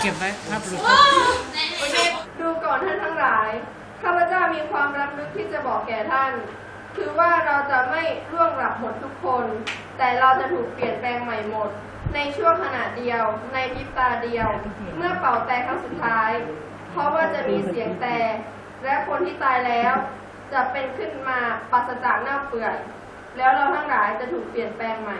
ก็บไว้ภาพหลุด ดูก่อนท่านทั้งหลายข้าพเจ้ามีความรำลึกที่จะบอกแก่ท่านคือว่าเราจะไม่ร่วงหลับหมดทุกคน แต่เราจะถูกเปลี่ยนแปลงใหม่หมดในช่วงขณะเดียวในพริบตาเดียว เมื่อเป่าแต่ครั้งสุดท้าย เพราะว่าจะมีเสียงแต่และคนที่ตายแล้วจะเป็นขึ้นมาปราศจากเน่าเปื่อยแล้วเราทั้งหลายจะถูกเปลี่ยนแปลงใหม่